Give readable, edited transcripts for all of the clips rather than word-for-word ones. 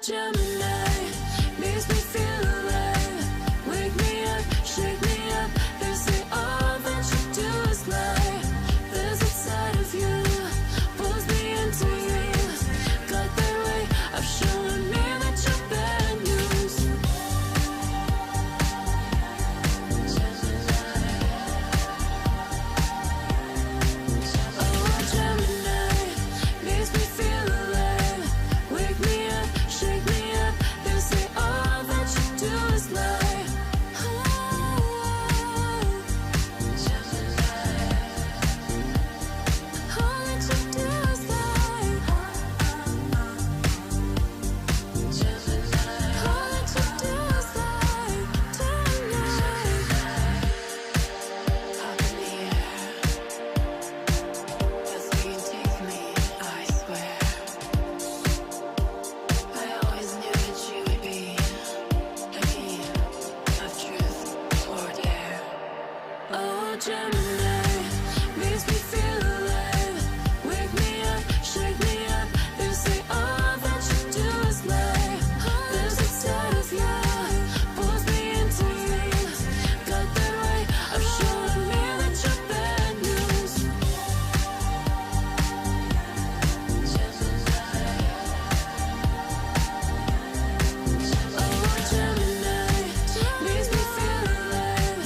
Gemini makes me feel alive. Wake me up, shake me up. They say all that you do is lie. There's a side of you pulls me into you. Got that way of showing me that you're bad news. Oh, Gemini makes me feel alive. Wake me up, shake me up. They say all that you do is lie. All that you do is lie. All that you do is lie. Tonight. Up in the air. That's where you take me, I swear. I always knew that you would be the key of truth or dare. Oh, Gemini makes me feel alive. Wake me up, shake me up. They say all that you do is lie. There's a side of you pulls me into you. Got that way of showing me that you're bad news. Oh, Gemini makes me feel alive.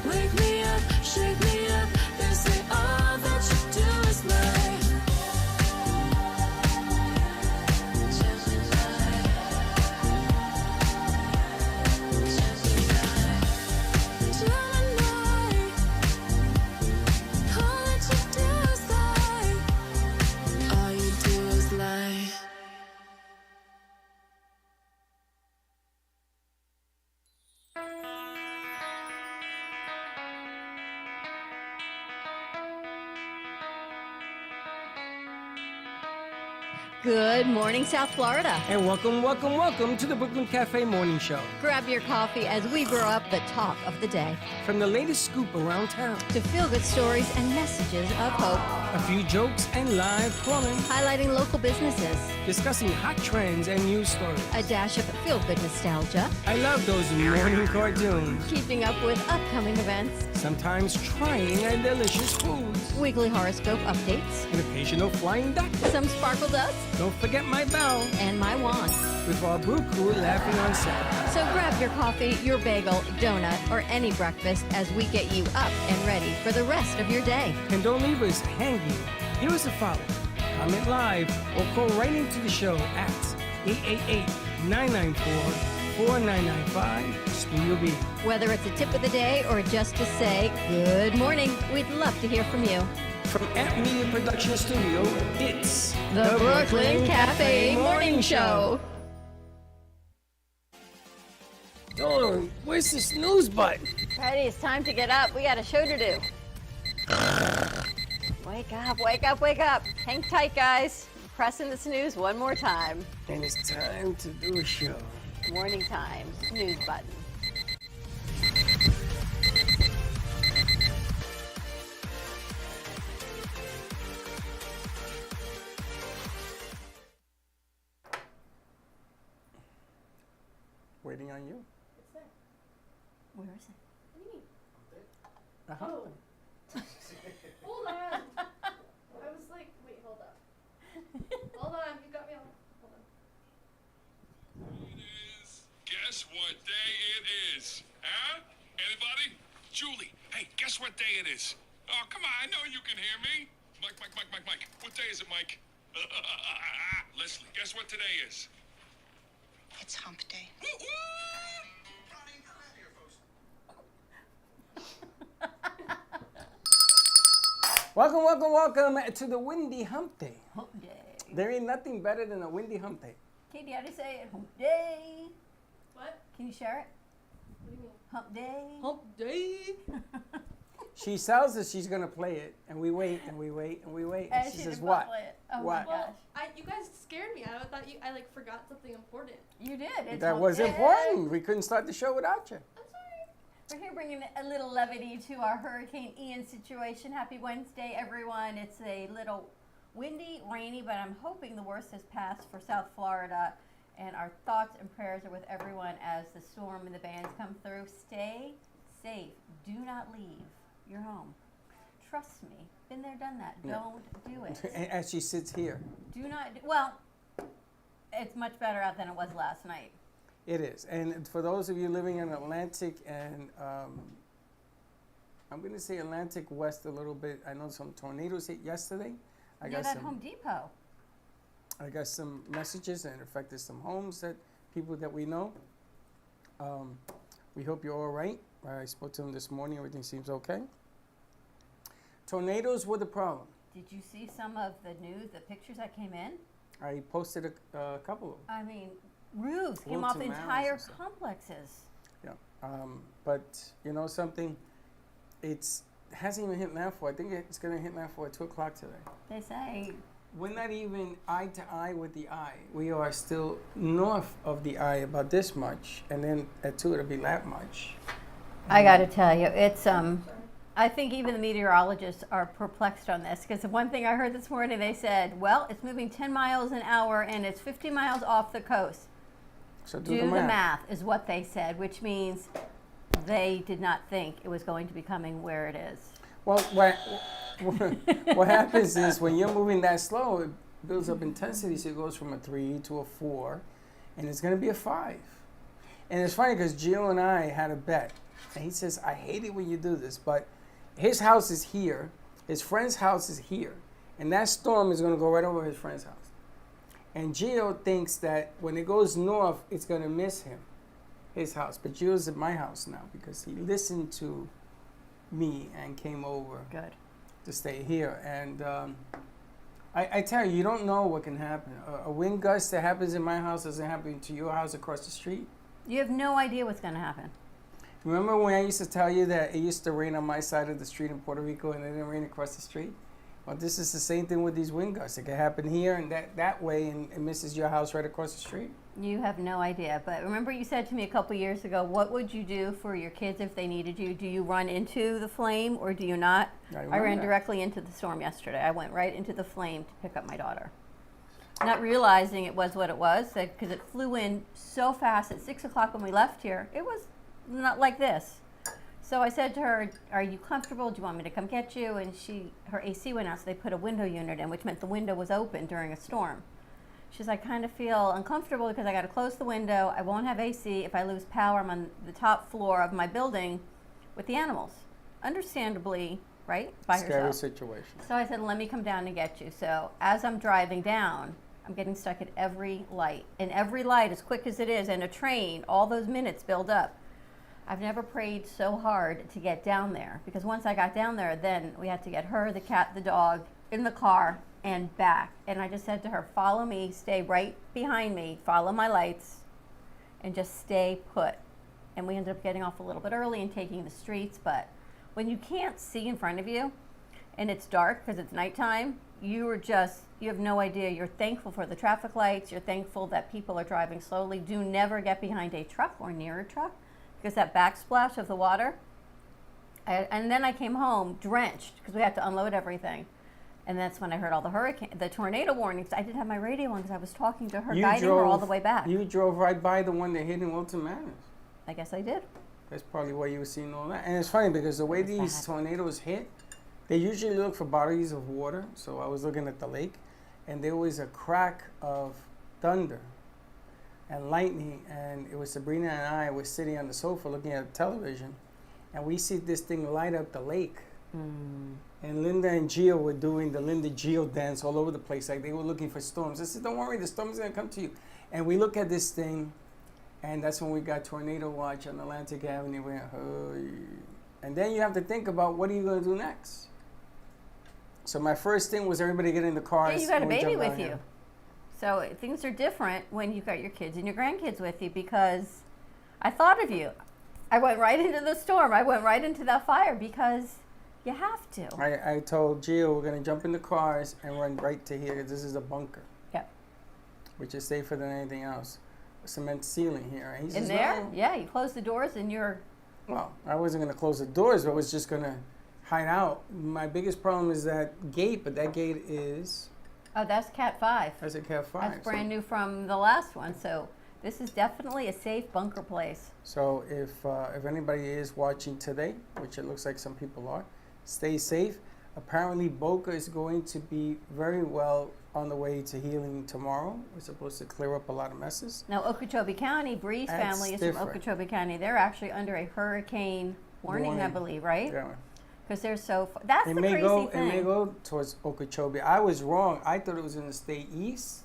Wake me up, shake me up. They say all that you do is lie. Gemini, all that you do is lie. All you do is lie. Good morning, South Florida. And welcome to the Brooklyn Cafe Morning Show. Grab your coffee as we brew up the talk of the day. From the latest scoop around town, To feel-good stories and messages of hope. a few jokes and live calling, Highlighting local businesses. discussing hot trends and news stories. A dash of feel-good nostalgia. I love those morning cartoons. Keeping up with upcoming events. Sometimes trying and delicious foods. Weekly horoscope updates. An occasional flying duck. Some sparkle dust. Don't forget my bell. And my wand. With our brew crew laughing on set. So grab your coffee, your bagel, donut, or any breakfast as we get you up and ready for the rest of your day. And don't leave us hanging. Here is a follow. Comment live or call right into the show at 888-994-4995 Studio B. Whether it's a tip of the day or just to say good morning, we'd love to hear from you. From Amp Media Production Studio, it's The Brooklyn Cafe Morning Show. Dawn, where's the snooze button? Freddie, it's time to get up. We got a show to do. Wake up, wake up, wake up. Hang tight, guys. Pressing the snooze one more time. And it's time to do a show. Morning time, snooze button. Waiting on you. Where is it? Uh-huh. Hold on. I was like, wait, hold up. Hold on, you got me on. Hold on. It is. Guess what day it is? Huh? Anybody? Julie, hey, guess what day it is? Oh, come on, I know you can hear me. Mike. What day is it, Mike? Leslie, guess what today is? It's hump day. Woo-woo! Welcome to the Windy Hump Day. Hump day. There ain't nothing better than a Windy Hump Day. Katie, how do you say it? Hump day. What? Can you share it? What do you mean? Hump day. Hump day. She tells us she's gonna play it, and we wait and we wait and we wait. And she says, didn't "What? play it. Oh What? my gosh. Well, you guys scared me. I thought I like forgot something important. You did. It's That hump was day. important. We couldn't start the show without you." I'm sorry. We're here bringing a little levity to our Hurricane Ian situation. Happy Wednesday, everyone. It's a little windy, rainy, but I'm hoping the worst has passed for South Florida. And our thoughts and prayers are with everyone as the storm and the bands come through. Stay safe. Do not leave your home. Trust me. Been there, done that. Yeah. Don't do it. As she sits here. Do not. Well, it's much better out than it was last night. It is. And for those of you living in Atlantic and I'm going to say Atlantic West a little bit. I know some tornadoes hit yesterday. I Yeah, that Home Depot. I got some messages and it affected some homes that people that we know. We hope you're all right. I spoke to them this morning. Everything seems okay. Tornadoes were the problem. Did you see some of the news, the pictures that came in? I posted a couple of them. I mean, roofs came Wilton off Manors entire and stuff. complexes. Yeah. But you know something? It hasn't even hit landfall. I think it's going to hit landfall at 2 o'clock today. They say We're not even eye to eye with the eye. We are still north of the eye about this much, and then at 2 it'll be that much. I got to tell you, it's I think even the meteorologists are perplexed on this because the one thing I heard this morning, they said, well, it's moving 10 miles an hour and it's 50 miles off the coast. So Do the math is what they said, which means they did not think it was going to be coming where it is. Well, what happens is when you're moving that slow, it builds up intensity, so it goes from a 3 to a 4, and it's going to be a 5. And it's funny because Gio and I had a bet, and he says, I hate it when you do this, but his house is here, his friend's house is here, and that storm is going to go right over his friend's house. And Gio thinks that when it goes north, it's going to miss him, his house. But Gio's at my house now because he listened to me and came over Good. to stay here. And I tell you, you don't know what can happen. A wind gust that happens in my house doesn't happen to your house across the street. You have no idea what's going to happen. Remember when I used to tell you that it used to rain on my side of the street in Puerto Rico and it didn't rain across the street? Well, this is the same thing with these wind gusts. It can happen here and that way, and it misses your house right across the street. You have no idea. But remember you said to me a couple years ago, what would you do for your kids if they needed you? Do you run into the flame or do you not? I ran directly into the storm yesterday. I went right into the flame to pick up my daughter. Not realizing it was what it was, because it flew in so fast at 6 o'clock when we left here. It was not like this. So I said to her, are you comfortable? Do you want me to come get you? And her AC went out, so they put a window unit in, which meant the window was open during a storm. She's like, I kind of feel uncomfortable because I got to close the window. I won't have AC. If I lose power, I'm on the top floor of my building with the animals. Understandably, right? By Scary herself. situation. So I said, let me come down and get you. So as I'm driving down, I'm getting stuck at every light. And every light, as quick as it is, and a train, all those minutes build up. I've never prayed so hard to get down there, because once I got down there, then we had to get her, the cat, the dog in the car and back. And I just said to her, follow me, stay right behind me, follow my lights, and just stay put. And we ended up getting off a little bit early and taking the streets. But when you can't see in front of you and it's dark because it's nighttime, you have no idea. You're thankful for the traffic lights. You're thankful that people are driving slowly. Do never get behind a truck or near a truck, because that backsplash of the water. And then I came home drenched because we had to unload everything. And that's when I heard all the tornado warnings. I didn't have my radio on because I was talking to her, guiding her all the way back. You drove right by the one that hit in Wilton Manors. I guess I did. That's probably why you were seeing all that. And it's funny because the way these tornadoes hit, they usually look for bodies of water. So I was looking at the lake, and there was a crack of thunder and lightning, and it was Sabrina and I were sitting on the sofa looking at television, and we see this thing light up the lake. And Linda and Gio were doing the Linda Gio dance all over the place, like they were looking for storms. I said, don't worry, the storm's gonna come to you. And we look at this thing, and that's when we got tornado watch on Atlantic Avenue. We went, and then you have to think about, what are you gonna do next? So my first thing was everybody get in the cars. Yeah, you got a and we baby jumped with out you. here. So things are different when you've got your kids and your grandkids with you, because I thought of you. I went right into the storm. I went right into that fire because you have to. I told Gio we're going to jump in the cars and run right to here. This is a bunker. Yep. Which is safer than anything else. A cement ceiling here. And he In says, there? no. Yeah, you close the doors and you're... Well, I wasn't going to close the doors, but I was just going to hide out. My biggest problem is that gate, but that gate is Oh, that's Cat 5. That's a Cat 5. That's brand new from the last one. So this is definitely a safe bunker place. So if anybody is watching today, which it looks like some people are, stay safe. Apparently, Boca is going to be very well on the way to healing tomorrow. We're supposed to clear up a lot of messes. Now, Okeechobee County, Bree's That's family is different. from Okeechobee County. They're actually under a hurricane warning, I Warning. believe, right? Yeah. Because they're so. That's It the may crazy go. thing. It may go towards Okeechobee. I was wrong. I thought it was going to stay east.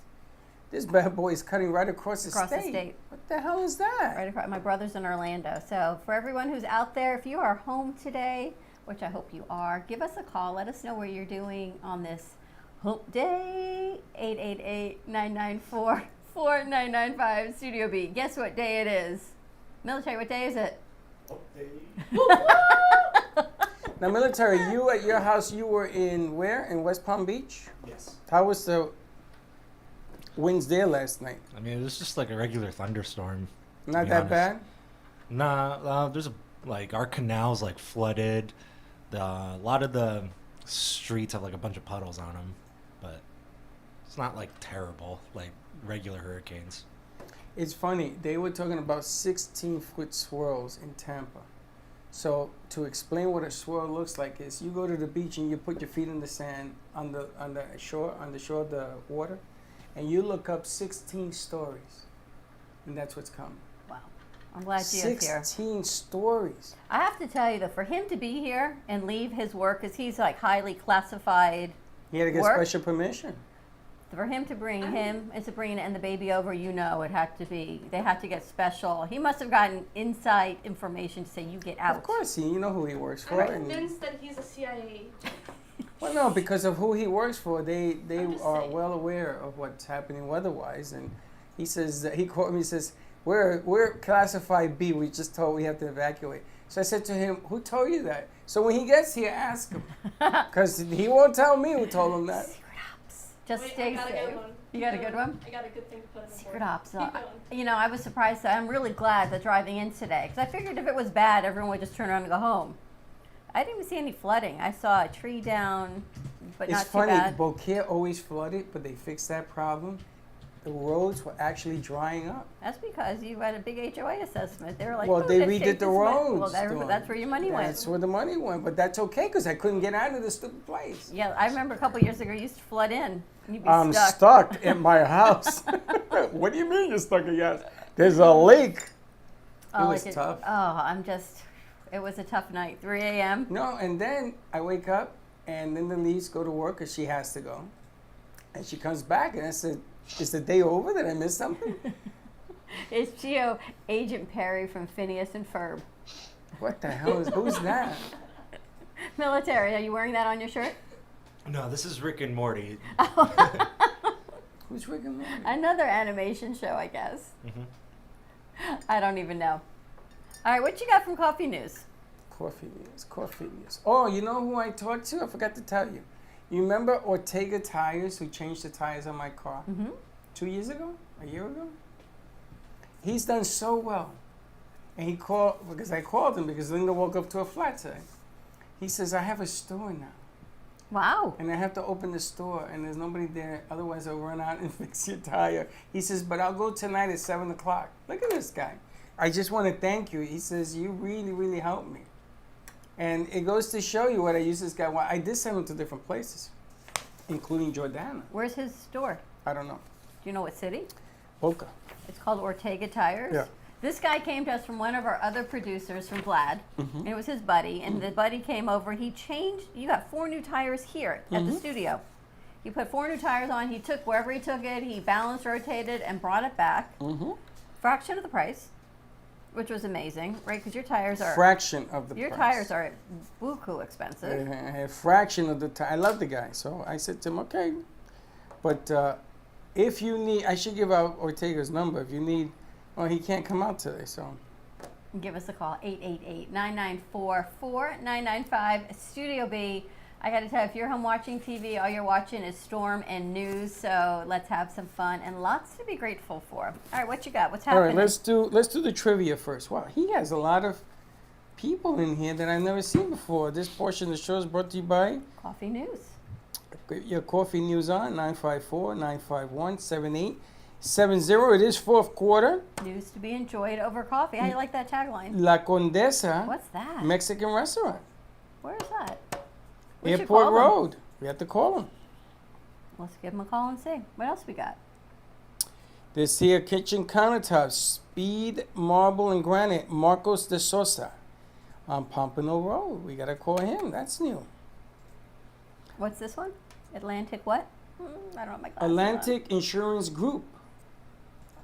This bad boy is cutting right across the state. What the hell is that? Right across. My brother's in Orlando. So for everyone who's out there, if you are home today, which I hope you are, give us a call. Let us know what you're doing on this hump day. 888-994-4995 Studio B. Guess what day it is? Military, what day is it? Now, military, you at your house, you were in where? In West Palm Beach? Yes. How was the winds there last night? I mean, it was just like a regular thunderstorm. Not be that honest. bad? Nah, our canals like flooded. A lot of the streets have like a bunch of puddles on them, but it's not like terrible like regular hurricanes. It's funny. They were talking about 16-foot swirls in Tampa. So to explain what a swirl looks like is you go to the beach and you put your feet in the sand on the shore of the water, and you look up 16 stories, and that's what's coming. Wow. I'm glad Gio's here. 16 stories. I have to tell you, though, for him to be here and leave his work, because he's like highly classified, He had to get Work? special permission. for him to bring him and Sabrina and the baby over, you know, it had to be, they had to get special. He must have gotten inside information to say, you get out. Of course, you know who he works for. I'm and- convinced that he's a CIA. Well, no, because of who he works for, they I'm just are saying. well aware of what's happening weather-wise. And he says he called me. He says we're classified B. We just told we have to evacuate. So I said to him, "Who told you that?" So when he gets here, ask him, because he won't tell me who told him that. Just Wait, stay I got a safe. good one. You got a good one? I got a good thing to put in the Secret board. ops. Keep going. You know, I was surprised. I'm really glad that driving in today, because I figured if it was bad, everyone would just turn around and go home. I didn't even see any flooding. I saw a tree down, but It's not funny. too bad. Beaucaire always flooded, but they fixed that problem. The roads were actually drying up. That's because you had a big HOA assessment. They were like, Well, "Oh, they let's redid take the this money." roads. Well, Dawn. that's where your money That's went. where the money went, but that's okay because I couldn't get out of this stupid place. Yeah, I remember a couple years ago, you used to flood in. You'd be I'm stuck. stuck at my house. What do you mean you're stuck at your house? There's a lake. Oh, was like tough. It was a tough night. 3 a.m. No, and then I wake up, and Linda leaves, go to work because she has to go. And she comes back, and I said, is the day over? Did I miss something? It's Gio, Agent Perry from Phineas and Ferb. What the hell is, who's that? Military, are you wearing that on your shirt? No, this is Rick and Morty. Who's Rick and Morty? Another animation show, I guess. Mm-hmm. I don't even know. All right, what you got from Coffee News? Coffee News. Oh, you know who I talked to? I forgot to tell you. You remember Ortega Tires, who changed the tires on my car 2 years ago? A year ago? He's done so well. And he called, because I called him because Linda woke up to a flat today. He says, I have a store now. Wow. And I have to open the store, and there's nobody there. Otherwise, I'll run out and fix your tire. He says, but I'll go tonight at 7 o'clock. Look at this guy. I just want to thank you. He says, you really, really helped me. And it goes to show you what I use this guy. Well, I did send him to different places, including Jordana. Where's his store? I don't know. Do you know what city? Boca. It's called Ortega Tires. Yeah. This guy came to us from one of our other producers from Vlad, and it was his buddy. And the buddy came over. He changed. You got 4 new tires here at the studio. He put 4 new tires on. He took wherever he took it. He balanced, rotated, and brought it back. Fraction of the price, which was amazing, right? Because your tires are Fraction of the your price. tires are buku expensive. A fraction of the time. I love the guy. So I said to him, okay. But if you need, I should give out Ortega's number. If you need, well, he can't come out today, so. Give us a call, 888-994-4995, Studio B. I got to tell you, if you're home watching TV, all you're watching is storm and news, so let's have some fun and lots to be grateful for. All right, what you got? What's All happening? right, let's do the trivia first. Wow, he has a lot of people in here that I've never seen before. This portion of the show is brought to you by Coffee News. Get your coffee news on 954-951-7870. It is fourth quarter. News to be enjoyed over coffee. How do you like that tagline? La Condesa What's that? Mexican restaurant. Where is that? We should Airport call them. Road. We have to call them. Let's give them a call and see. What else we got? This here kitchen countertop, speed, marble, and granite, Marcos de Sosa on Pompano Road. We got to call him. That's new. What's this one? Atlantic what? I don't know my glasses. Atlantic Insurance Group.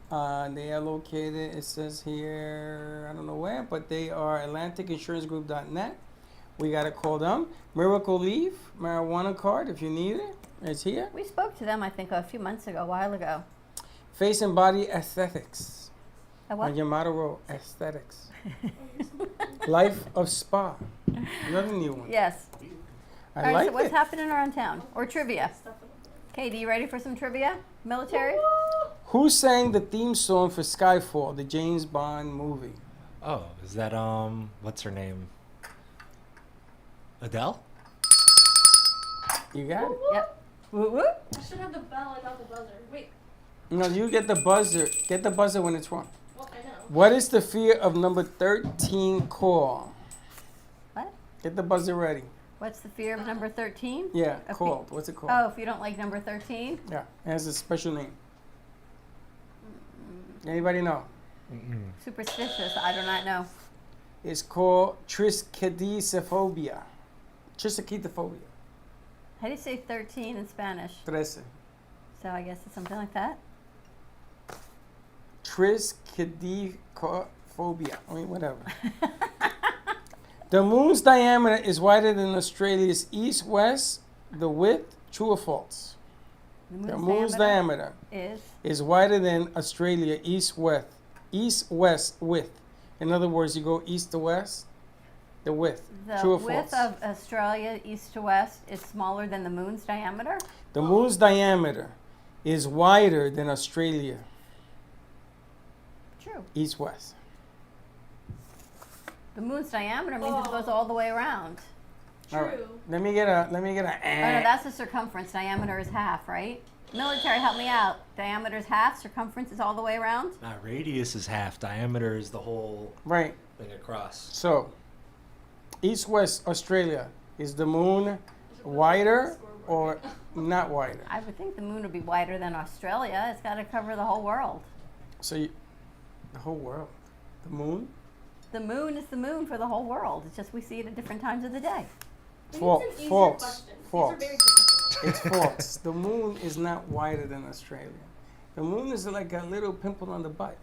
They are located, it says here, I don't know where, but they are AtlanticInsuranceGroup.net. We got to call them. Miracle Leaf, marijuana card, if you need it, it's here. We spoke to them, I think, a few months ago, a while ago. Face and Body Aesthetics A what? on Yamato Road. Aesthetics. Life of Spa. Another new one. Yes. I All right, like so what's it. happening around town? Or trivia? Katie, you ready for some trivia? Military? Who sang the theme song for Skyfall, the James Bond movie? Oh, is that what's her name? Adele? You got it. Yep. Whoop, whoop. I should have the bell and not the buzzer. Wait. No, you get the buzzer. Get the buzzer when it's wrong. Well, I know. What is the fear of number 13 call? What? Get the buzzer ready. What's the fear of number 13? Yeah, A called. What's it called? Oh, if you don't like number 13? Yeah, it has a special name. Anybody know? Superstitious. I do not know. It's called triskaidekaphobia. Triskaidekaphobia. How do you say 13 in Spanish? 13. So I guess it's something like that. Triskaidekaphobia. I mean, whatever. The moon's diameter is wider than Australia's east-west. The width, true or false? The moon's diameter is wider than Australia east-west width. In other words, you go east to west, the width. The True or width false? of Australia east to west is smaller than the moon's diameter? The moon's diameter is wider than Australia True. east-west. The moon's diameter means it goes all the way around. All right. True. Let me get a Oh no, that's the circumference. Diameter is half, right? Military, help me out. Diameter is half, circumference is all the way around? Radius is half. Diameter is the whole right. thing across. So, east-west Australia, is the moon wider or not wider? I would think the moon would be wider than Australia. It's got to cover the whole world. So, the whole world, the moon? The moon is the moon for the whole world. It's just we see it at different times of the day. We False. need some easier False. questions. False. These are very difficult. It's false. The moon is not wider than Australia. The moon is like a little pimple on the butt.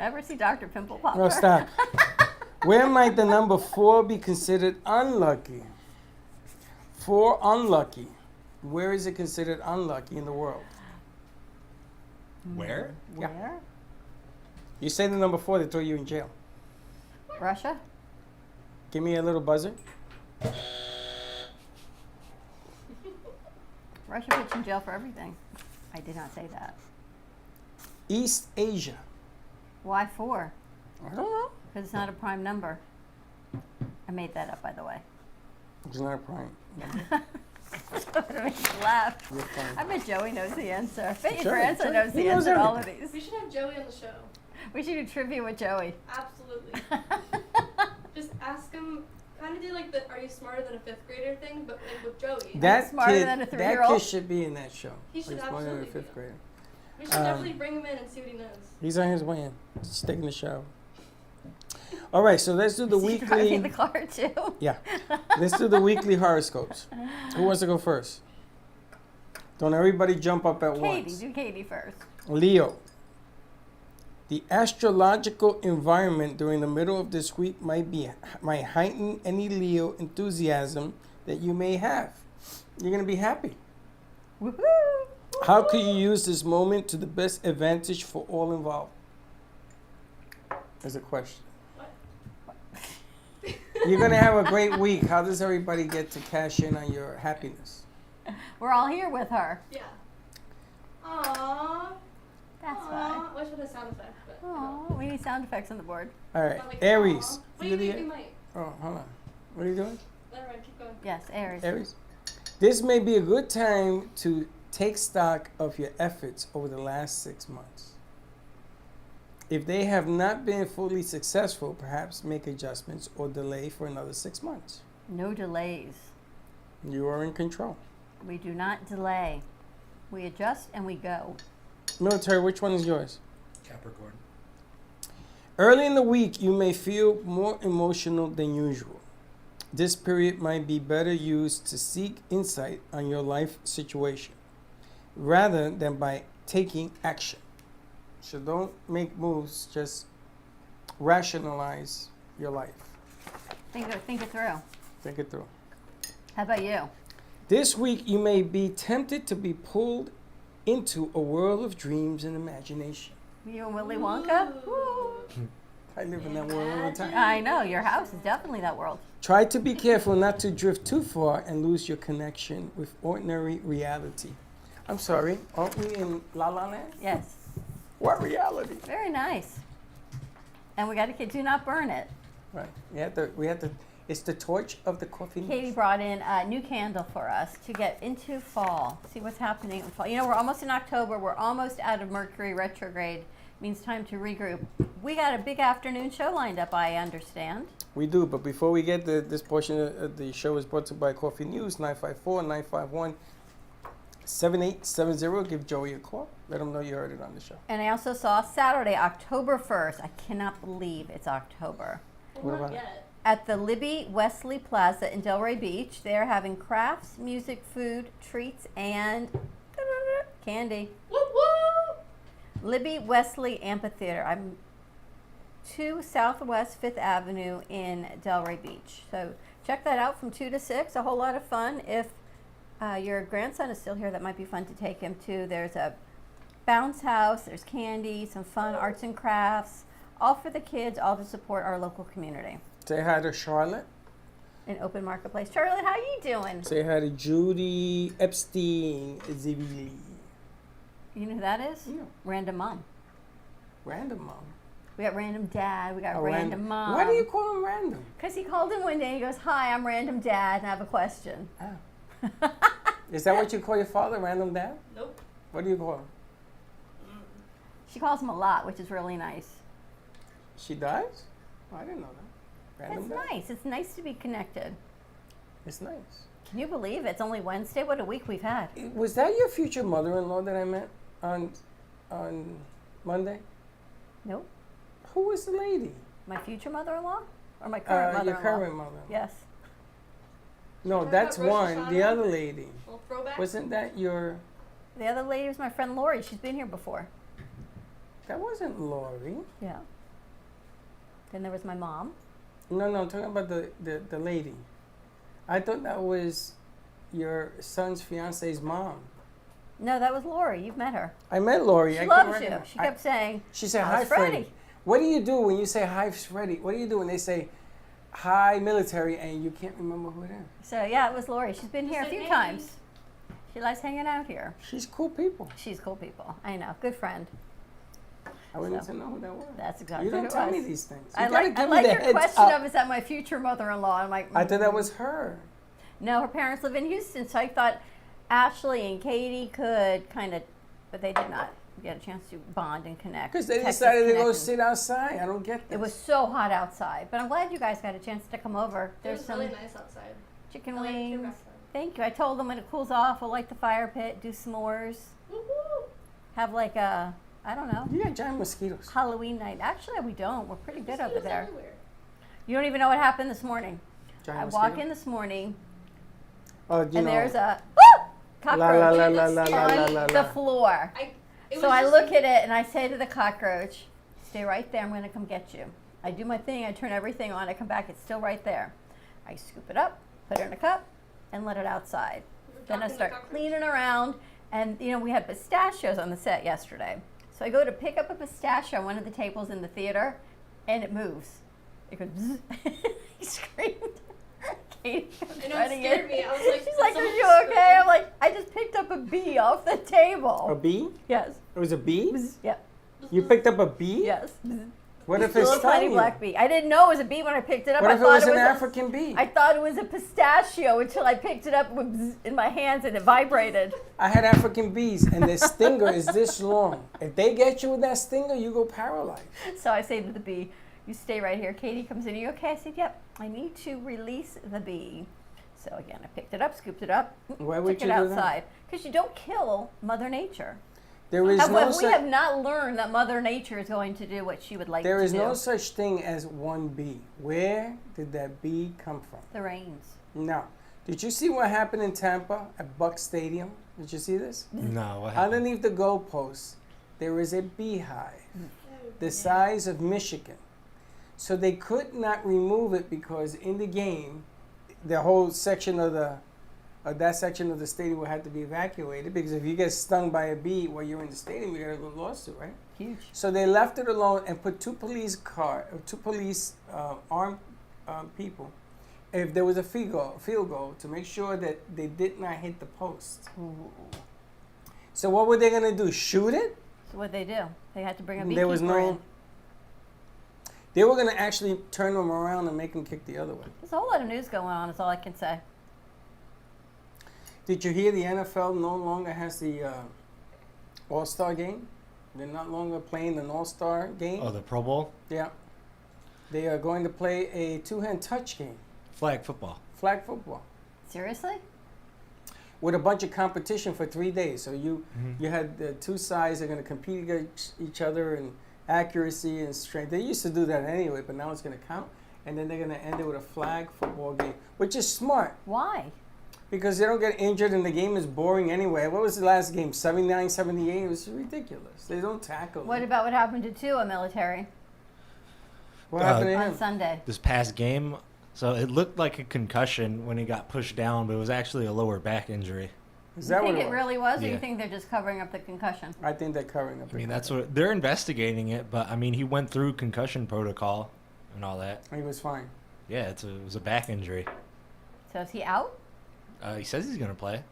Ever see Dr. Pimple Popper? No, stop. Where might the number 4 be considered unlucky? 4 unlucky. Where is it considered unlucky in the world? Where? Where? You say the number 4, they throw you in jail. Russia? Give me a little buzzer. Russia puts you in jail for everything. I did not say that. East Asia. Why 4? I don't know. Because it's not a prime number. I made that up, by the way. It's not a prime. It makes me laugh. You're fine. I bet Joey knows the answer. I bet your Joey- grandson Joey- knows he the knows answer to all of everything. these. We should have Joey on the show. We should do trivia with Joey. Absolutely. Just ask him. Kind of do like the "Are you smarter than a 5th grader" thing, but like with Joey. That smarter kid, than a that 3-year-old. kid should be in that show. He should He's smarter than a absolutely 5th be. grader. We should definitely bring him in and see what he knows. He's on his way in. He's taking a shower. All right, so let's do the Is he driving the weekly. car too? Yeah, let's do the weekly horoscopes. Who wants to go first? Don't everybody jump up at Katie, once. do Katie first. Leo. The astrological environment during the middle of this week might heighten any Leo enthusiasm that you may have. You're gonna be happy. Woohoo! How can you use this moment to the best advantage for all involved? There's a question. You're gonna have a great week. How does everybody get to cash in on your happiness? We're all here with her. Yeah. Aww. That's Aww. why. Wish we had a sound effect, but Oh, we need sound effects on the board. All right, not like, Aries. aw. Wait, You we the- might. Oh, hold on. What are you doing? Never mind, keep going. Yes, Aries. Aries. This may be a good time to take stock of your efforts over the last 6 months. If they have not been fully successful, perhaps make adjustments or delay for another 6 months. No delays. You are in control. We do not delay. We adjust and we go. Military, which one is yours? Capricorn. Early in the week, you may feel more emotional than usual. This period might be better used to seek insight on your life situation rather than by taking action. So don't make moves, just rationalize your life. Think it through. Think it through. How about you? This week, you may be tempted to be pulled into a world of dreams and imagination. You and Willy Wonka? Woo. I live in that world all the time. I know, your house is definitely that world. Try to be careful not to drift too far and lose your connection with ordinary reality. I'm sorry, aren't we in La La Land? Yes. What reality? Very nice. And we got to do not burn it. Right. We had to. It's the torch of the coffee. Katie brought in a new candle for us to get into fall. See what's happening in fall. You know, we're almost in October. We're almost out of Mercury retrograde. Means time to regroup. We got a big afternoon show lined up, I understand. We do, but before we get to this portion of the show is brought to you by Coffee News, 954-951-7870. Give Joey a call. Let him know you heard it on the show. And I also saw Saturday, October 1st. I cannot believe it's October. What about it? Yet. At the Libby Wesley Plaza in Delray Beach, they're having crafts, music, food, treats, and candy. Woo woo! Libby Wesley Amphitheater. I'm 2 Southwest 5th Avenue in Delray Beach. So check that out from 2 to 6. A whole lot of fun. If your grandson is still here, that might be fun to take him to. There's a bounce house, there's candy, some fun arts and crafts, all for the kids, all to support our local community. Say hi to Charlotte. In Open Marketplace. Charlotte, how you doing? Say hi to Judy Epstein Zivili. You know who that is? Yeah. Random mom. Random mom. We got random dad. We got Oh, random mom. Why do you call him random? Because he called in one day and he goes, "Hi, I'm random dad and I have a question." Oh. Is that what you call your father, random dad? Nope. What do you call him? She calls him a lot, which is really nice. She does? Oh, I didn't know that. Random It's dad. nice. It's nice to be connected. It's nice. Can you believe it's only Wednesday? What a week we've had. Was that your future mother-in-law that I met on Monday? Nope. Who was the lady? My future mother-in-law? Or my current Your mother-in-law? current mother. Yes. No, Talking that's about Rosh one. The Hashanah? other lady. Little throwback. Wasn't that your... The other lady was my friend Lori. She's been here before. That wasn't Lori. Yeah. Then there was my mom. No, I'm talking about the lady. I thought that was your son's fiance's mom. No, that was Lori. You've met her. I met Lori. She I loves couldn't you. recognize- She kept saying, She said, "How's "Hi, Freddie." Freddie?" What do you do when you say hi, Freddie? What do you do when they say, "Hi, military," and you can't remember who it is? So yeah, it was Lori. She's been here a say few hey. times. She likes hanging out here. She's cool people. She's cool people. I know. Good friend. I would need So, to know who that was. That's exactly You who don't it tell was. me these things. I You gotta like give me the your heads question up. of is that my future mother-in-law? I'm like, I thought that was her. No, her parents live in Houston, so I thought Ashley and Katie could kind of, but they did not get a chance to bond and connect. Because they Texas decided to go connection. sit outside. I don't get this. It was so hot outside, but I'm glad you guys got a chance to come over. It There's was some really nice outside. chicken I liked your wings. restaurant. Thank you. I told them when it cools off, we'll light the fire pit, do s'mores, Woo woo! have like a, I don't know, You got giant mosquitoes. Halloween night. Actually, we don't. We're pretty good over Mosquitoes there. everywhere. You don't even know what happened this morning. Giant I walk mosquitoes. in this morning, Oh, you and know. there's a La la cockroach la la la la la on la the la. floor. It So was I just- look at it and I say to the cockroach, "Stay right there. I'm going to come get you." I do my thing. I turn everything on. I come back. It's still right there. I scoop it up, put it in a cup, and let it outside. Then I Talking to start cockroach. cleaning around. And, you know, we had pistachios on the set yesterday. So I go to pick up a pistachio on one of the tables in the theater, and it moves. It goes, bzzz. He screamed. Katie comes I know, it running scared in. me. I was like, She's "Did like, "Are someone you scream?" okay?" I'm like, "I just picked up a bee off the table." A bee? Yes. It was a bee? Bzz. Yeah. You picked up a bee? Yes. Bzz. What if Still it's a tiny tiny? black bee. I didn't know it was a bee when I picked it up. What I if it thought was an a- African bee? I thought it was a pistachio until I picked it up in my hands and it vibrated. I had African bees, and their stinger is this long. If they get you with that stinger, you go paralyzed. So I say to the bee, "You stay right here." Katie comes in. Are you okay? I said, "Yep. I need to release the bee." So again, I picked it up, scooped it up, Why would took you it do that? outside. Because you don't kill Mother Nature. There is However, no we such. have not learned that Mother Nature is going to do what she would like There to is do. no such thing as one bee. Where did that bee come from? The rains. No. Did you see what happened in Tampa at Buck Stadium? Did you see this? No, what happened? Underneath the goalpost, there is a beehive the size of Michigan. So they could not remove it because in the game, the whole section of that section of the stadium would have to be evacuated because if you get stung by a bee while you're in the stadium, you got a little lawsuit, right? Huge. So they left it alone and put two police armed people. If there was a field goal, to make sure that they did not hit the post. So what were they gonna do? Shoot it? So what they do? They had to bring a There beekeeper was in. no. They were gonna actually turn them around and make them kick the other way. There's a whole lot of news going on. Is all I can say. Did you hear the NFL no longer has the All-Star game? They're not longer playing an All-Star game. Oh, the Pro Bowl? Yeah. They are going to play a two-hand touch game, Flag football. flag football, Seriously? with a bunch of competition for 3 days. So you had the two sides are going to compete against each other in accuracy and strength. They used to do that anyway, but now it's going to count. And then they're going to end it with a flag football game, which is smart. Why? Because they don't get injured and the game is boring anyway. What was the last game? 79, 78? It was ridiculous. They don't tackle. What them. about what happened to Tua military What happened to on him? Sunday? This past game, so it looked like a concussion when he got pushed down, but it was actually a lower back injury. Is You that think what it was? really was, or you Yeah. think they're just covering up the concussion? I think they're covering up. I mean, that's what they're investigating it, but I mean, he went through concussion protocol and all that. He was fine. Yeah, it was a back injury. So is he out? He says he's gonna play.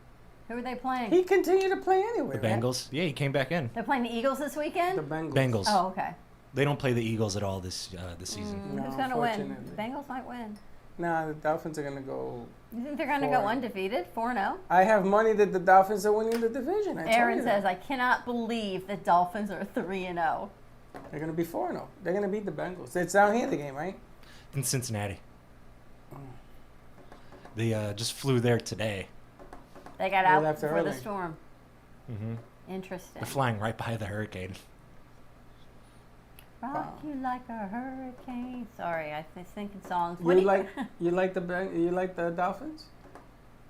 Who are they playing? He continued to play anyway. The right? Bengals. Yeah, he came back in. They're playing the Eagles this weekend? The Bengals. Bengals. Oh, okay. They don't play the Eagles at all this season. No, Who's going to win? unfortunately. The Bengals might win. Nah, the Dolphins are gonna go. You think they're going to go 4-0. undefeated? 4-0? I have money that the Dolphins are winning the division. I told Aaron you says, that. I cannot believe the Dolphins are 3-0. They're gonna be 4-0. They're gonna beat the Bengals. It's down here the game, right? In Cincinnati. They just flew there today. They got They out left before the early. storm. hmm Interesting. They're flying right by the hurricane. Rock you like a hurricane. Sorry, I was thinking songs. You like you like the Dolphins?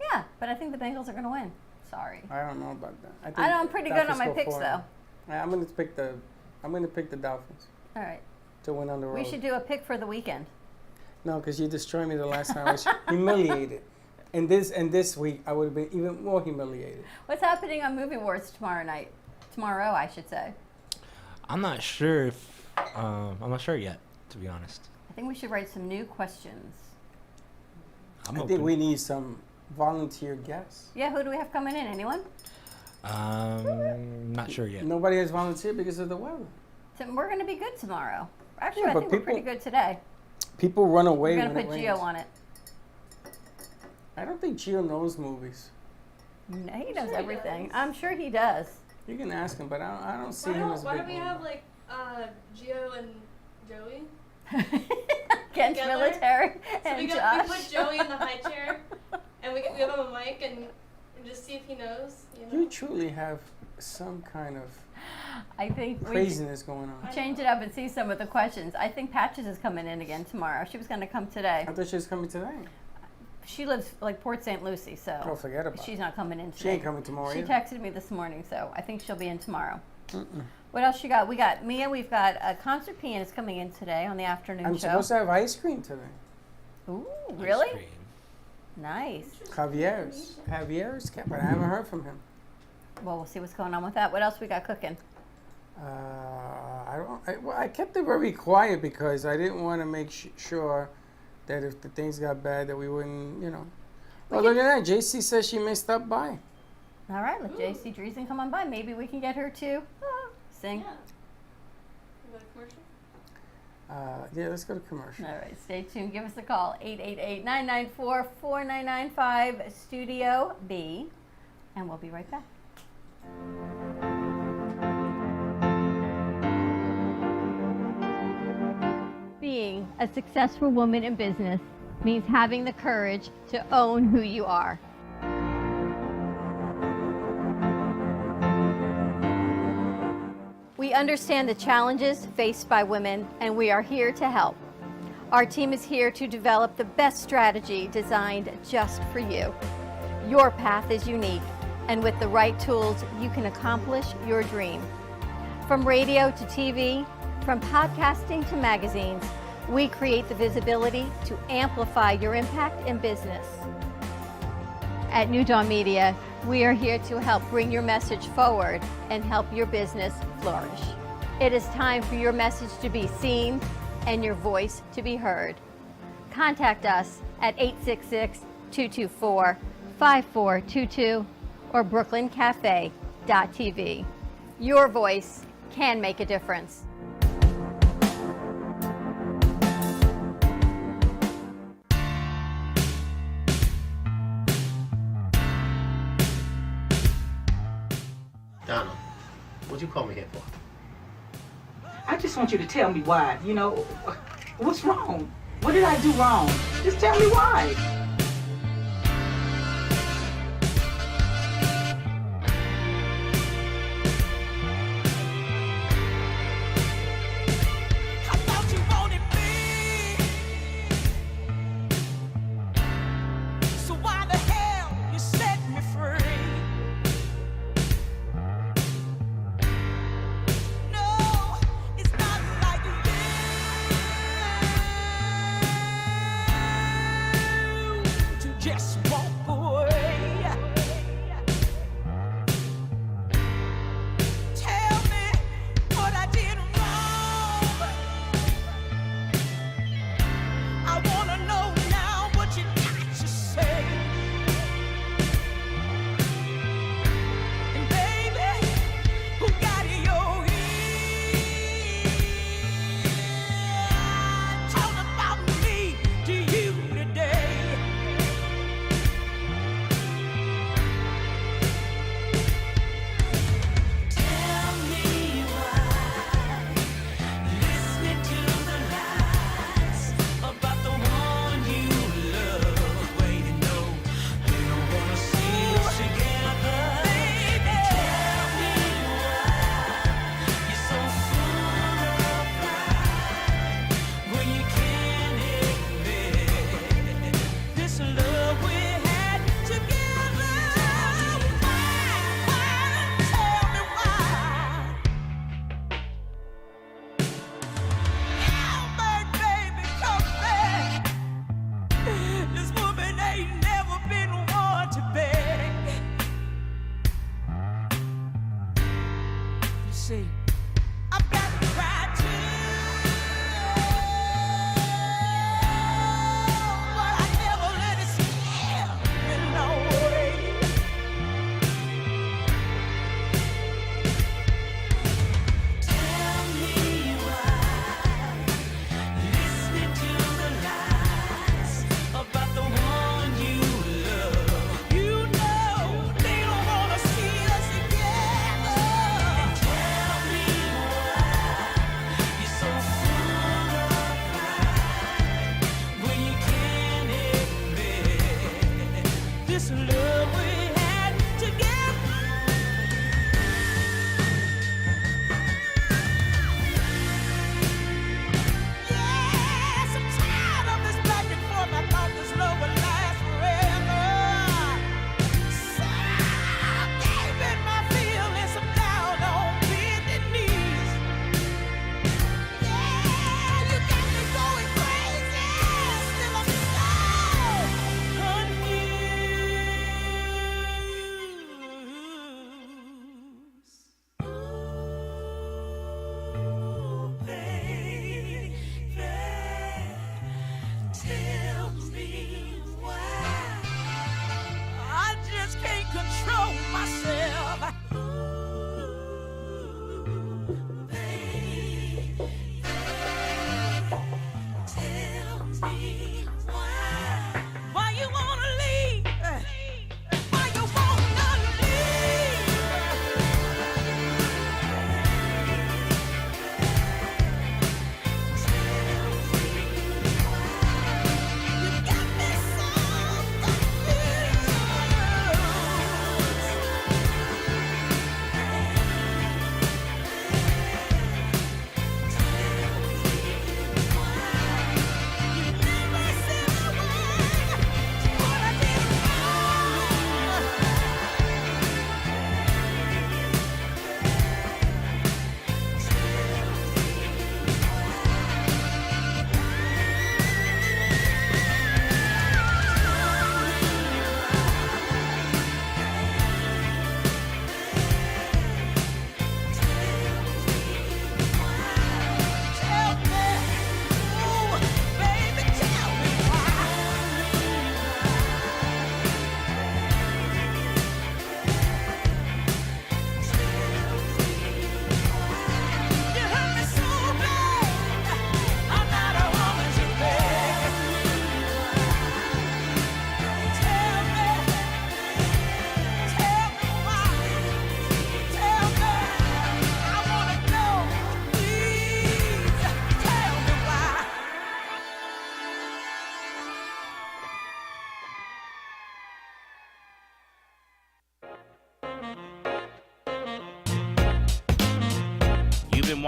Yeah, but I think the Bengals are going to win. Sorry. I don't know about that. think I know I'm pretty good on Dolphins my go picks, 4-0. though. Yeah, I'm gonna pick the Dolphins All right. to win on the road. We should do a pick for the weekend. No, because you destroyed me the last time. I was humiliated. And this week, I would have been even more humiliated. What's happening on Movie Wars tomorrow, I should say. I'm not sure if I'm not sure yet, to be honest. I think we should write some new questions. I'm I open. think we need some volunteer guests. Yeah, who do we have coming in? Anyone? Not sure yet. Nobody has volunteered because of the weather. So we're going to be good tomorrow. Actually, Yeah, I but think we're pretty people- good today. People run away We're going when to put it Gio rains. on it. I don't think Gio knows movies. No, he knows Sure he everything. does. I'm sure he does. You can ask him, but I don't see Why him as a don't big we movie. have like Gio and Joey? Against Together? military So and we Josh. put Joey in the high chair, and we give him a mic and just see if he knows. You know? You truly have some kind of I think we should craziness going on. change it up and see some of the questions. I think Patches is coming in again tomorrow. She was going to come today. I thought she was coming today. She lives like Port St. Lucie, so Oh, forget about she's it. not coming in today. She ain't coming tomorrow She either. texted me this morning, so I think she'll be in tomorrow. What else you got? We got Mia. We've got a concert pianist coming in today on the afternoon I'm show. supposed to have ice cream today. Ooh, Ice really? cream. Nice. Javier's, but I haven't heard from him. Well, we'll see what's going on with that. What else we got cooking? I kept it very quiet because I didn't want to make sure that if the things got bad that we wouldn't, you know. Oh, look at that. JC says she may stop by. All right, let JC Dreesen come on by. Maybe we can get her to sing. Yeah. You got a commercial? Yeah, let's go to commercial. All right, stay tuned. Give us a call, 888-994-4995, Studio B, and we'll be right back. Being a successful woman in business means having the courage to own who you are. We understand the challenges faced by women, and we are here to help. Our team is here to develop the best strategy designed just for you. Your path is unique, and with the right tools, you can accomplish your dream. From radio to TV, from podcasting to magazines, we create the visibility to amplify your impact in business. At New Dawn Media, we are here to help bring your message forward and help your business flourish. It is time for your message to be seen and your voice to be heard. Contact us at 866-224-5422 or brooklyncafe.tv. Your voice can make a difference. Donna, what'd you call me here for? I just want you to tell me why. You know, what's wrong? What did I do wrong? Just tell me why.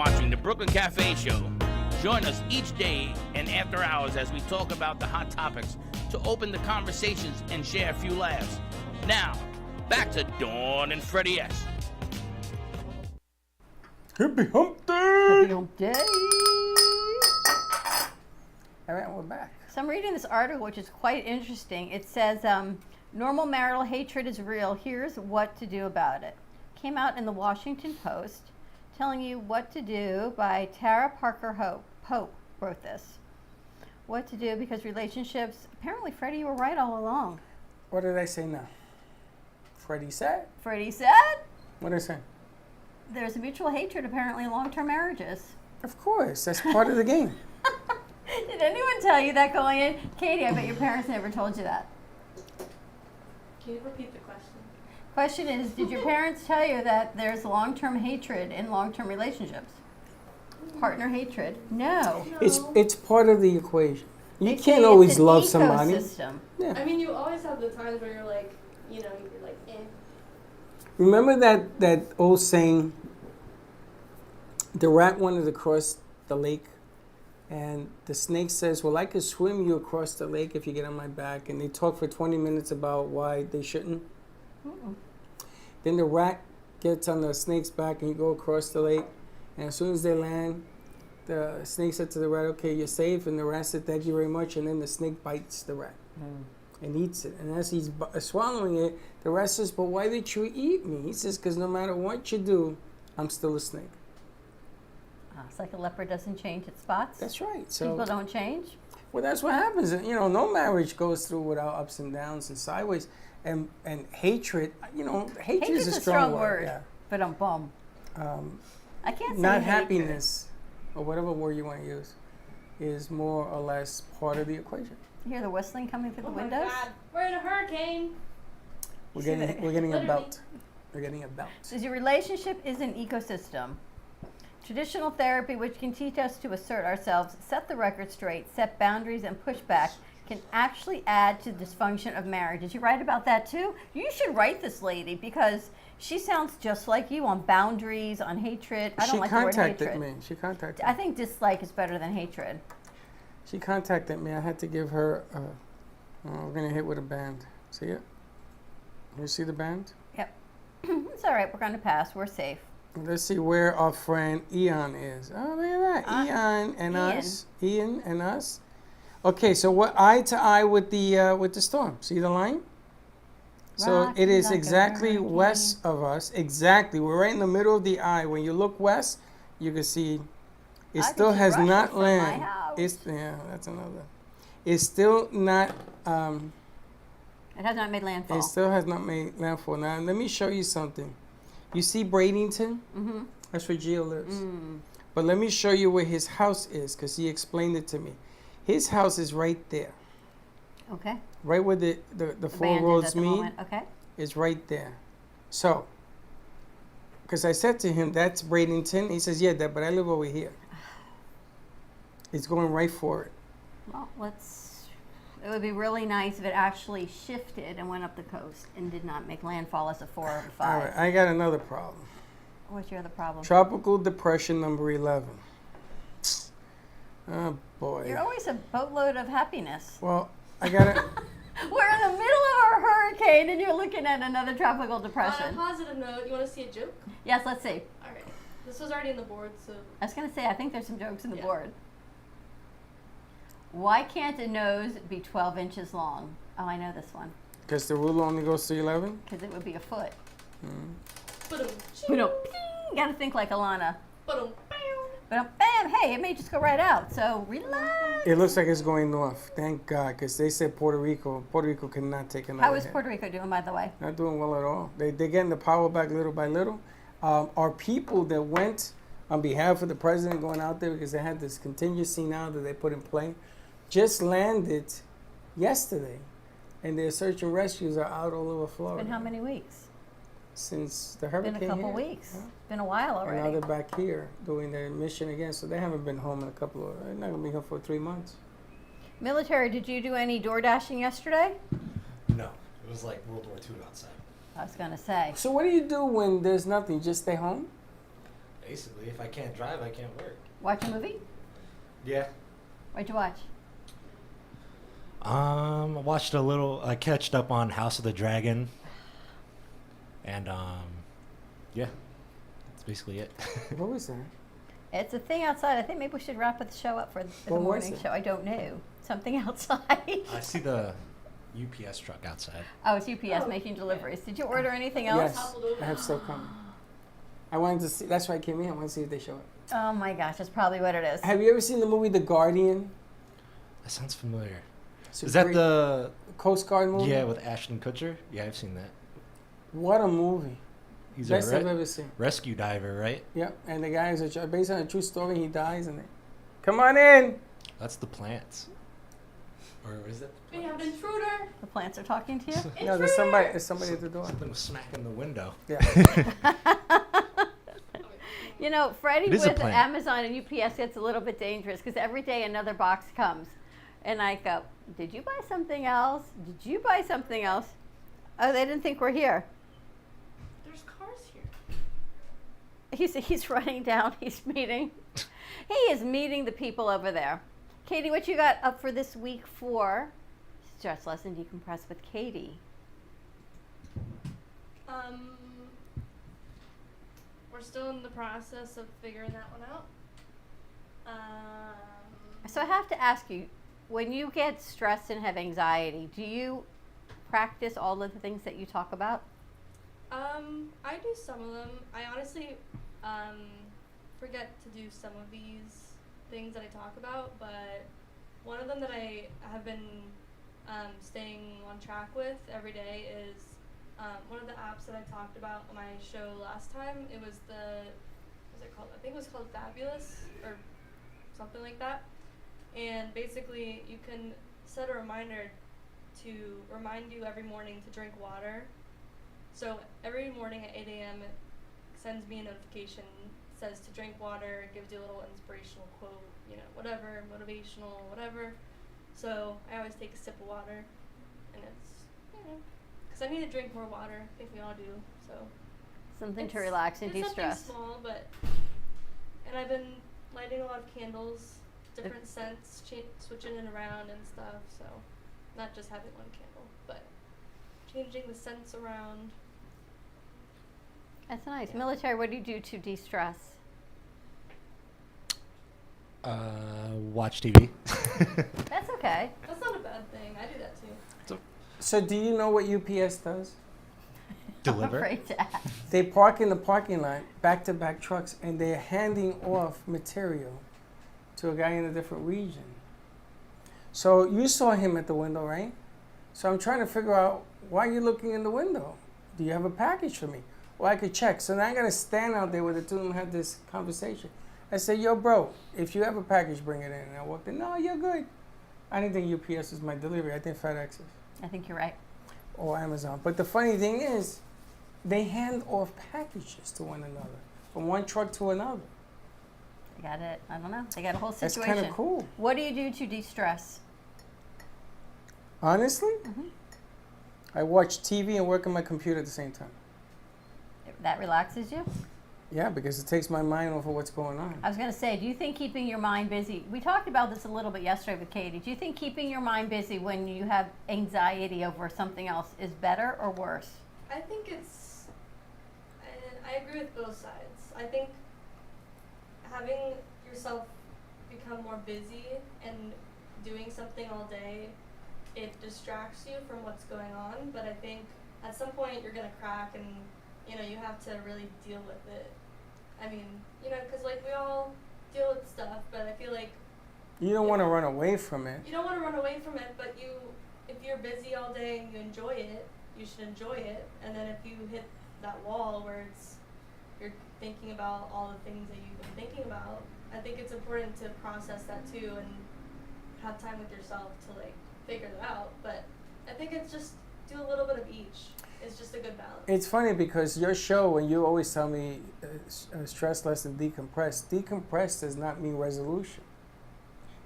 watching the Brooklyn Cafe Show. Join us each day and after hours as we talk about the hot topics to open the conversations and share a few laughs. Now, back to Dawn and Freddie S. Happy hump day! Happy hump day. All right, we're back. So I'm reading this article, which is quite interesting. It says, normal marital hatred is real. Here's what to do about it. Came out in the Washington Post, telling you what to do by Tara Parker Pope wrote this. What to do because relationships, apparently, Freddie, you were right all along. What did I say now? Freddie said? Freddie said? What did I say? There's a mutual hatred, apparently, in long-term marriages. Of course, that's part of the game. Did anyone tell you that going in? Katie, I bet your parents never told you that. Can you repeat the question? Question is, did your parents tell you that there's long-term hatred in long-term relationships? Partner hatred? No. It's part of the equation. You They can't say always it's an love somebody. ecosystem. Yeah. I mean, you always have the times where you're like, you're like, eh. Remember that old saying, the rat wanted to cross the lake, and the snake says, well, I could swim you across the lake if you get on my back. And they talk for 20 minutes about why they shouldn't. Then the rat gets on the snake's back and you go across the lake. And as soon as they land, the snake said to the rat, okay, you're safe. And the rat said, thank you very much. And then the snake bites the rat and eats it. And as he's swallowing it, the rat says, but why did you eat me? He says, because no matter what you do, I'm still a snake. It's like a leopard doesn't change its spots. That's right. So people don't change. Well, that's what happens. You know, no marriage goes through without ups and downs and sideways. And hatred, you know, hatred is a strong word. Yeah. But I can't say not hatred. happiness, or whatever word you want to use, is more or less part of the equation. You hear the whistling coming through the Oh my windows? God, we're in a hurricane. We're getting a belt. We're getting a belt. Says your relationship is an ecosystem. Traditional therapy, which can teach us to assert ourselves, set the record straight, set boundaries, and push back, can actually add to the dysfunction of marriage. Did you write about that too? You should write this lady because she sounds just like you on boundaries, on hatred. I don't like the word hatred. She contacted me. She contacted me. I think dislike is better than hatred. She contacted me. I had to give her. We're gonna hit with a band. See it? You see the band? Yep. It's all right. We're going to pass. We're safe. Let's see where our friend Ian is. Oh, look at that. Ian and us. Ian and us. Okay, so we're eye to eye with the storm. See the line? So it is exactly west of us. Exactly. We're right in the middle of the eye. When you look west, you can see it still has not landed. That's another. It's still not. It has not made landfall. It still has not made landfall. Now, let me show you something. You see Bradenton? Mm-hmm. That's where Gio lives. But let me show you where his house is, because he explained it to me. His house is right there. Okay. Right where the four roads meet. Okay. Is right there. So, because I said to him, that's Bradenton. He says, yeah, Dad, but I live over here. It's going right for it. Well, it would be really nice if it actually shifted and went up the coast and did not make landfall as a 4 or 5. All right, I got another problem. What's your other problem? Tropical depression number 11. Oh, boy. You're always a boatload of happiness. Well, I got it. We're in the middle of a hurricane and you're looking at another tropical On depression. a positive note, you want to see a joke? Yes, let's see. All right. This was already in the board, so. I was going to say, I think there's some jokes in the board. Why can't a nose be 12 inches long? Oh, I know this one. Because the rule only goes to 11? Because it would be a foot. Ba-dum. You got to think like Alana. Ba-dum. But bam, hey, it may just go right out. So relax. It looks like it's going north. Thank God, because they said Puerto Rico cannot take another How is hit. Puerto Rico doing, by the way? Not doing well at all. They're getting the power back little by little. Our people that went on behalf of the president going out there because they had this contingency now that they put in play, just landed yesterday. And their search and rescues are out all over Florida. Been how many weeks? Since the hurricane Been a couple hit. weeks. Been a while already. And now they're back here doing their mission again. So they haven't been home in a couple of, they're not going to be home for 3 months. Military, did you do any door dashing yesterday? No. It was like World War II outside. I was going to say. So what do you do when there's nothing? Just stay home? Basically, if I can't drive, I can't work. Watch a movie? Yeah. What'd you watch? I watched a little. I catched up on House of the Dragon, and yeah, that's basically it. What was that? It's a thing outside. I think maybe we should wrap the show up for the What was morning it? show. I don't know. Something outside. I see the UPS truck outside. Oh, it's UPS making deliveries. Did you order anything else? Yes, I have stuff coming. I wanted to see. That's why I came in. I want to see if they show up. Oh my gosh, that's probably what it is. Have you ever seen the movie The Guardian? That sounds familiar. It's a Is that great the Coast Guard movie? yeah with Ashton Kutcher? Yeah, I've seen that. What a movie! He's Best a I've ever seen. rescue diver, right? Yep, and the guy is based on a true story. He dies, and come on in. That's the plants. Or is it? We have an intruder. The plants are talking to you? No, there's somebody. There's somebody at the door. Something was smacking the window. Yeah. You know, Freddie It is a with plant. Amazon and UPS gets a little bit dangerous because every day another box comes. And I go, did you buy something else? Did you buy something else? Oh, they didn't think we're here. There's cars here. He's running down. He's meeting. He is meeting the people over there. Katie, what you got up for this week for Stress Less and Decompress with Katie? We're still in the process of figuring that one out. So I have to ask you, when you get stressed and have anxiety, do you practice all of the things that you talk about? I do some of them. I honestly forget to do some of these things that I talk about, but one of them that I have been staying on track with every day is one of the apps that I talked about on my show last time. It was what's it called? I think it was called Fabulous or something like that. And basically, you can set a reminder to remind you every morning to drink water. So every morning at 8 a.m. it sends me a notification, says to drink water, it gives you a little inspirational quote, whatever, motivational, whatever. So I always take a sip of water, and it's, because I need to drink more water. I think we all do. So Something to relax and it's de-stress. something small, and I've been lighting a lot of candles, different scents, switching it around and stuff. So not just having one candle, but changing the scents around. That's nice. Military, what do you do to de-stress? Watch TV. That's okay. That's not a bad thing. I do that too. So do you know what UPS does? Deliver. I'm afraid to ask. They park in the parking lot, back-to-back trucks, and they're handing off material to a guy in a different region. So you saw him at the window, right? So I'm trying to figure out, why are you looking in the window? Do you have a package for me? Well, I could check. So now I got to stand out there with the two of them, have this conversation. I said, yo, bro, if you have a package, bring it in. And I walked in, no, you're good. I didn't think UPS is my delivery. I think FedEx is. I think you're right. Or Amazon. But the funny thing is, they hand off packages to one another, from one truck to another. They got it. I don't know. They got a whole That's situation. kind of cool. What do you do to de-stress? Honestly, I watch TV and work on my computer at the same time. That relaxes you? Yeah, because it takes my mind off of what's going on. I was going to say, do you think keeping your mind busy, we talked about this a little bit yesterday with Katie, do you think keeping your mind busy when you have anxiety over something else is better or worse? I think I agree with both sides. I think having yourself become more busy and doing something all day, it distracts you from what's going on, but I think at some point you're going to crack and, you have to really deal with it. I mean, because we all deal with stuff, but I feel like You don't want to run away from it. you don't want to run away from it, but if you're busy all day and you enjoy it, you should enjoy it. And then if you hit that wall where you're thinking about all the things that you've been thinking about, I think it's important to process that too and have time with yourself to figure that out. But I think it's just do a little bit of each. It's just a good balance. It's funny because your show, when you always tell me stress less and decompress, decompress does not mean resolution.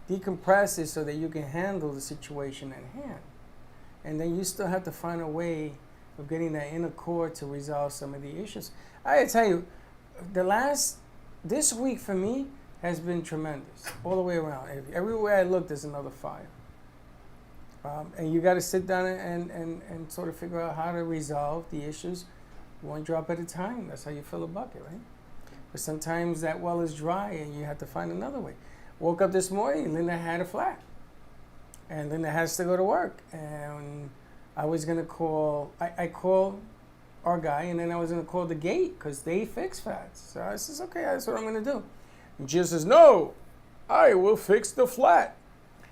Decompress is so that you can handle the situation at hand. And then you still have to find a way of getting that inner core to resolve some of the issues. I tell you, the last this week for me has been tremendous all the way around. Everywhere I look, there's another fire. And you got to sit down and sort of figure out how to resolve the issues one drop at a time. That's how you fill a bucket, right? But sometimes that well is dry and you have to find another way. Woke up this morning, Linda had a flat. And Linda has to go to work. And I was going to call, I called our guy, and then I was going to call the gate because they fix flats. So I says, okay, that's what I'm going to do. And Jill says, no, I will fix the flat.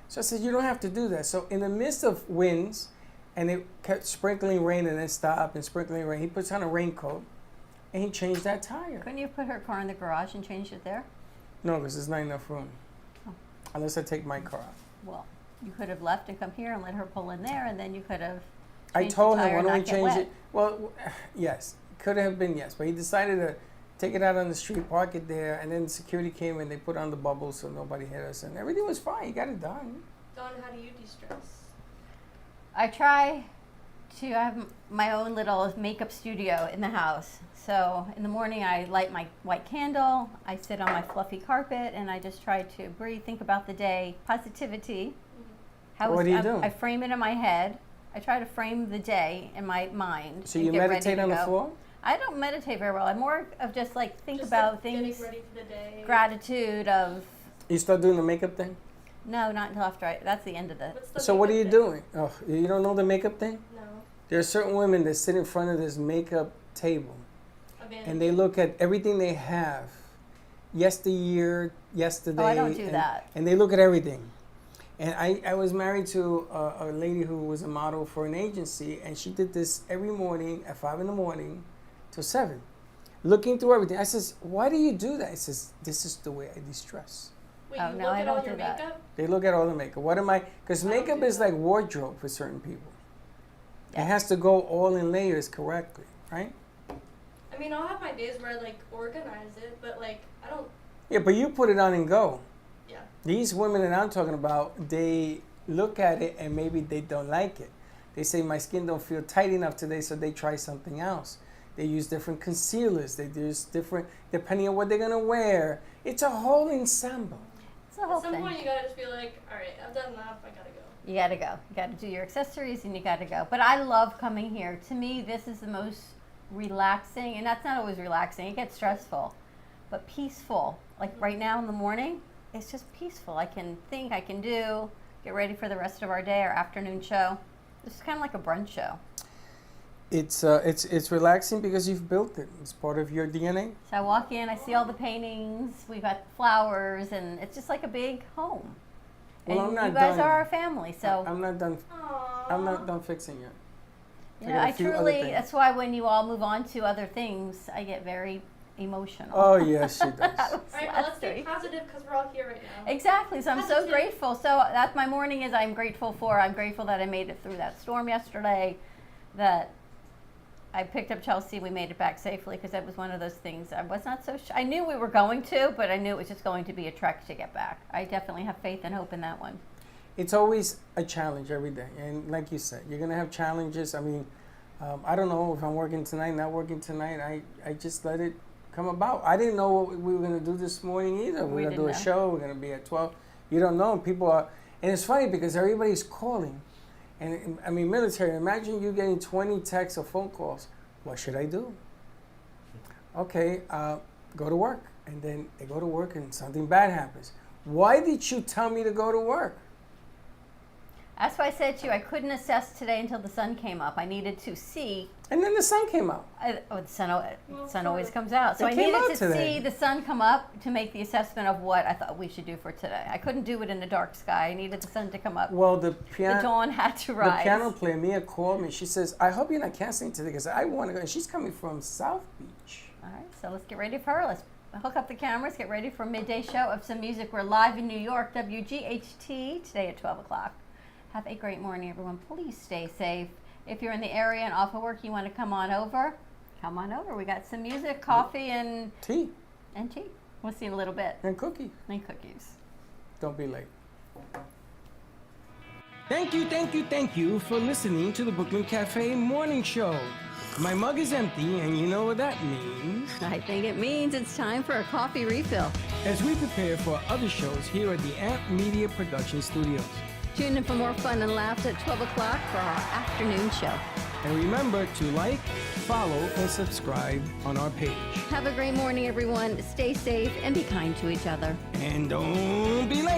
So I said, you don't have to do that. So in the midst of winds, and it kept sprinkling rain and then stopped and sprinkling rain, he puts on a raincoat and he changed that tire. Couldn't you put her car in the garage and change it there? No, because there's not enough room. Oh. Unless I take my car out. Well, you could have left and come here and let her pull in there, and then you could have I changed told the him, tire why and don't we not get change wet. it? Well, yes, could have been yes, but he decided to take it out on the street, park it there, and then security came and they put on the bubbles so nobody hit us, and everything was fine. He got it done. Dawn, how do you de-stress? I try to have my own little makeup studio in the house. So in the morning, I light my white candle, I sit on my fluffy carpet, and I just try to breathe, think about the day, positivity. What do you do? I frame it in my head. I try to frame the day in my mind. So and you get ready meditate to on the go. floor? I don't meditate very well. I'm more of just like think Just about like things, getting ready for the day. gratitude of, You start doing the makeup thing? no, not until after that's the end of the, What's the So what are you makeup thing? doing? Oh, you don't know the makeup thing? No. There are certain women that sit in front of this makeup table Abandoned. and they look at everything they have, yesterday, oh, I don't do and, that. and they look at everything. And I was married to a lady who was a model for an agency, and she did this every morning at 5 in the morning till 7, looking through everything. I says, why do you do that? He says, this is the way I de-stress. Wait, Oh, you no, look I at don't all do your that. makeup? They look at all the makeup. What am I? Because I don't makeup do is that. like wardrobe for certain people. It has to go all in layers correctly, right? I mean, I'll have my days where I like organize it, but like I don't. Yeah, but you put it on and go. Yeah. These women that I'm talking about, they look at it and maybe they don't like it. They say my skin don't feel tight enough today, so they try something else. They use different concealers. They use different, depending on what they're gonna wear. It's a whole ensemble. It's the whole At some thing. point, you gotta just be like, all right, I've done enough. I gotta go. You gotta go. You gotta do your accessories and you gotta go. But I love coming here. To me, this is the most relaxing, and that's not always relaxing. It gets stressful, but peaceful. Like right now in the morning, it's just peaceful. I can think, I can do, get ready for the rest of our day, our afternoon show. This is kind of like a brunch show. It's relaxing because you've built it. It's part of your DNA. So I walk in, I see all the paintings, we've got flowers, and it's just like a big home. Well, and I'm not you guys done. are our family, so I'm not done. Aww. I'm not done fixing it. you I know, got a I few other truly, things. that's why when you all move on to other things, I get very emotional. Oh yes, she does. That was All right, last well, let's be week. positive because we're all here right now. Exactly. So I'm so Positive. grateful. So that's my morning is I'm grateful for. I'm grateful that I made it through that storm yesterday, that I picked up Chelsea. We made it back safely because that was one of those things I was not so I knew we were going to, but I knew it was just going to be a trek to get back. I definitely have faith and hope in that one. It's always a challenge every day, and like you said, you're gonna have challenges. I mean, I don't know if I'm working tonight, not working tonight. I just let it come about. I didn't know what we were gonna do this morning either. We We're gonna do a didn't know. show. We're gonna be at 12. You don't know. People are, and it's funny because everybody's calling, and I mean, military. Imagine you getting 20 texts or phone calls. What should I do? Okay, go to work, and then they go to work, and something bad happens. Why did you tell me to go to work? That's why I said to you I couldn't assess today until the sun came up. I needed to see. And then the sun came out. The sun always comes out. So It I came needed out to today. see the sun come up to make the assessment of what I thought we should do for today. I couldn't do it in the dark sky. I needed the sun to come up. Well, the The dawn had to rise. The piano player, Mia, called me. She says, I hope you're not canceling today because I want to go. And she's coming from South Beach. All right, so let's get ready for her. Let's hook up the cameras, get ready for a midday show of some music. We're live in New York, WGHT, today at 12 o'clock. Have a great morning, everyone. Please stay safe. If you're in the area and off of work, you want to come on over. Come on over. We got some music, coffee, and tea. And tea. We'll see you in a little bit. And cookie. And cookies. Don't be late. Thank you for listening to the Brooklyn Cafe Morning Show. My mug is empty, and you know what that means. I think it means it's time for a coffee refill. As we prepare for other shows here at the Amp Media Production Studios. Tune in for more fun and laughs at 12 o'clock for our afternoon show. And remember to like, follow, and subscribe on our page. Have a great morning, everyone. Stay safe and be kind to each other. And don't be late.